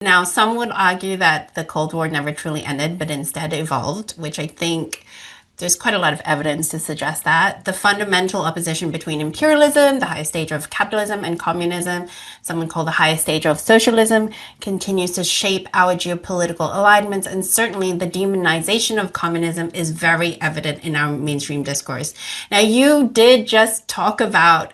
Now, some would argue that the Cold War never truly ended, but instead evolved, which I think there's quite a lot of evidence to suggest that. The fundamental opposition between imperialism, the highest stage of capitalism, and communism, someone called the highest stage of socialism, continues to shape our geopolitical alignments. And certainly the demonization of communism is very evident in our mainstream discourse. Now, you did just talk about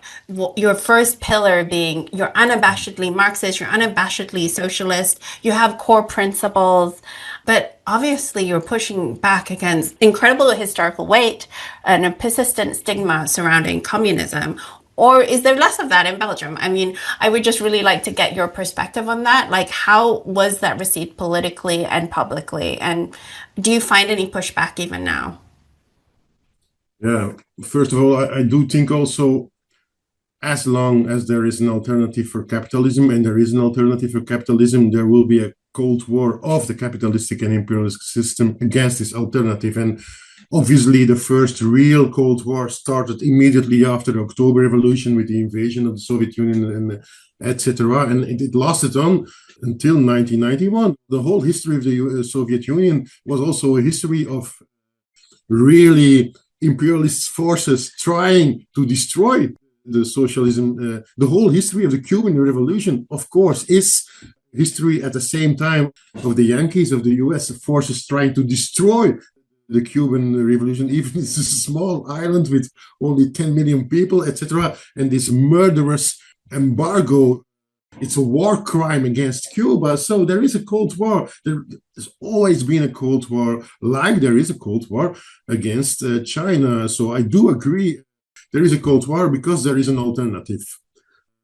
your first pillar being you're unabashedly Marxist, you're unabashedly socialist, you have core principles. But obviously, you're pushing back against incredible historical weight and a persistent stigma surrounding communism. Or is there less of that in Belgium? I mean, I would just really like to get your perspective on that. Like, how was that received politically and publicly? And do you find any pushback even now? Yeah, first of all, I do think also as long as there is an alternative for capitalism, and there is an alternative for capitalism, there will be a Cold War of the capitalistic and imperialist system against this alternative. And obviously, the first real Cold War started immediately after the October Revolution with the invasion of the Soviet Union and etc. And it lasted on until 1991. The whole history of the Soviet Union was also a history of really imperialist forces trying to destroy the socialism. The whole history of the Cuban Revolution, of course, is history at the same time of the Yankees, of the US forces trying to destroy the Cuban Revolution, even it's a small island with only 10 million people, etc. And this murderous embargo, it's a war crime against Cuba. So there is a Cold War. There's always been a Cold War, like there is a Cold War against China. So I do agree there is a Cold War because there is an alternative.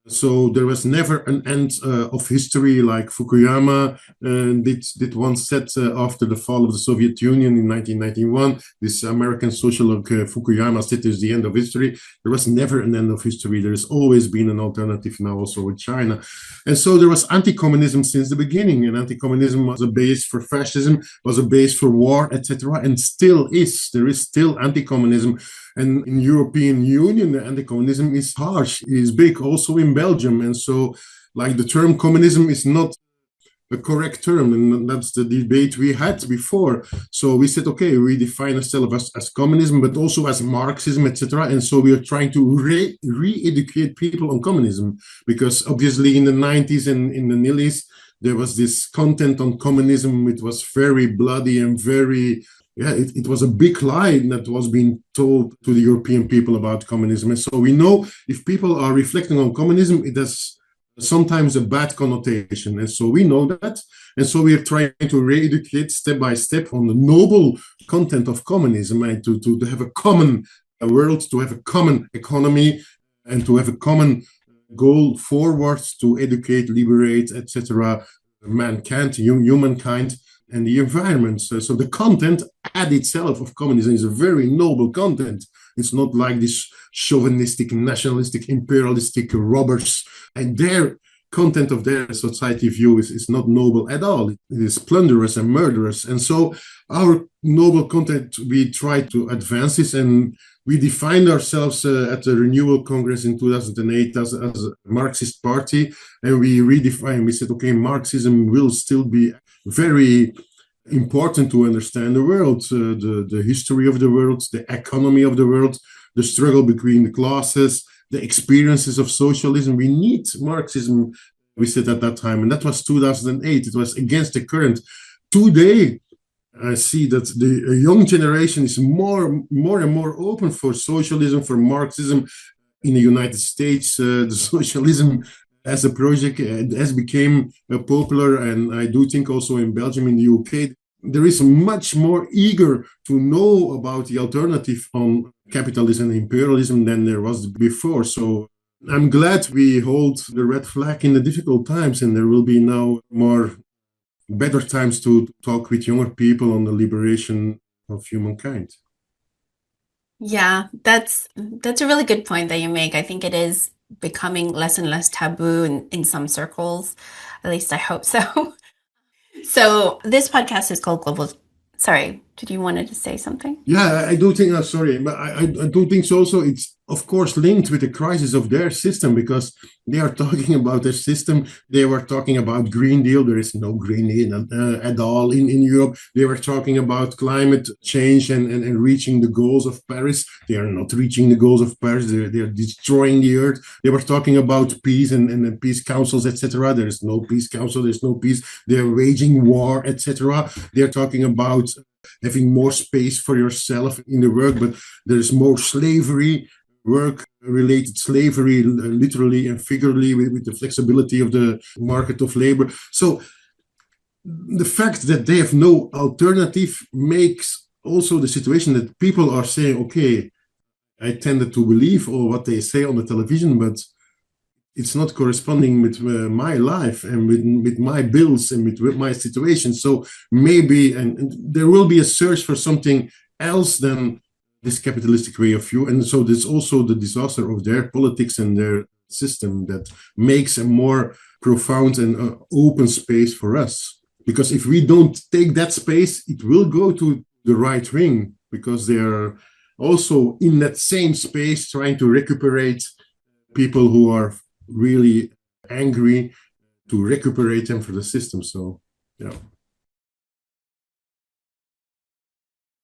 So there was never an end of history, like Fukuyama did once said after the fall of the Soviet Union in 1991. This American sociologist Fukuyama said there's the end of history. There was never an end of history. There's always been an alternative now also with China. And so there was anti-communism since the beginning, and anti-communism was a base for fascism, was a base for war, etc. And still is. There is still anti-communism. And in European Union, the anti-communism is harsh, is big, also in Belgium. And so, like, the term communism is not a correct term, and that's the debate we had before. So we said, okay, we define ourselves as communism, but also as Marxism, etc. And so we are trying to re-educate people on communism, because obviously in the 90s and in the nillies, there was this content on communism. It was very bloody and very it was a big lie that was being told to the European people about communism. And so we know if people are reflecting on communism, it has sometimes a bad connotation. And so we know that. And so we are trying to re-educate step by step on the noble content of communism, and to have a common world, to have a common economy, and to have a common goal forward to educate, liberate, etc. mankind, humankind, and the environment. So the content at itself of communism is a very noble content. It's not like this chauvinistic, nationalistic, imperialistic robbers, and their content of their society view is not noble at all. It is plunderous and murderous. And so our noble content, we try to advance this, and we defined ourselves at the Renewal Congress in 2008 as a Marxist party, and we redefined, we said, okay, Marxism will still be very important to understand the world, the history of the world, the economy of the world, the struggle between the classes, the experiences of socialism. We need Marxism, we said at that time, and that was 2008. It was against the current. Today, I see that the young generation is more and more open for socialism, for Marxism. In the United States, the socialism as a project has become popular, and I do think also in Belgium, in the UK, there is much more eager to know about the alternative on capitalism and imperialism than there was before. So I'm glad we hold the red flag in the difficult times, and there will be now more better times to talk with younger people on the liberation of humankind. Yeah, that's a really good point that you make. I think it is becoming less and less taboo in some circles. At least I hope so. So this podcast is called Global. Sorry. Did you wanted to say something? Yeah, I do think, sorry, but I do think so also it's of course linked with the crisis of their system because they are talking about their system. They were talking about Green Deal. There is no Green Deal at all in Europe. They were talking about climate change and reaching the goals of Paris. They are not reaching the goals of Paris. They are destroying the earth. They were talking about peace and peace councils, etc. There is no peace council. There's no peace. They are waging war, etc. They are talking about having more space for yourself in the work, but there's more slavery, work-related slavery, literally and figuratively, with the flexibility of the market of labor. So the fact that they have no alternative makes also the situation that people are saying, okay, I tended to believe all what they say on the television, but it's not corresponding with my life and with my bills and with my situation. So maybe, and there will be a search for something else than this capitalistic way of view. And so there's also the disaster of their politics and their system that makes a more profound and open space for us. Because if we don't take that space, it will go to the right wing because they are also in that same space trying to recuperate people who are really angry, to recuperate them for the system. So, yeah.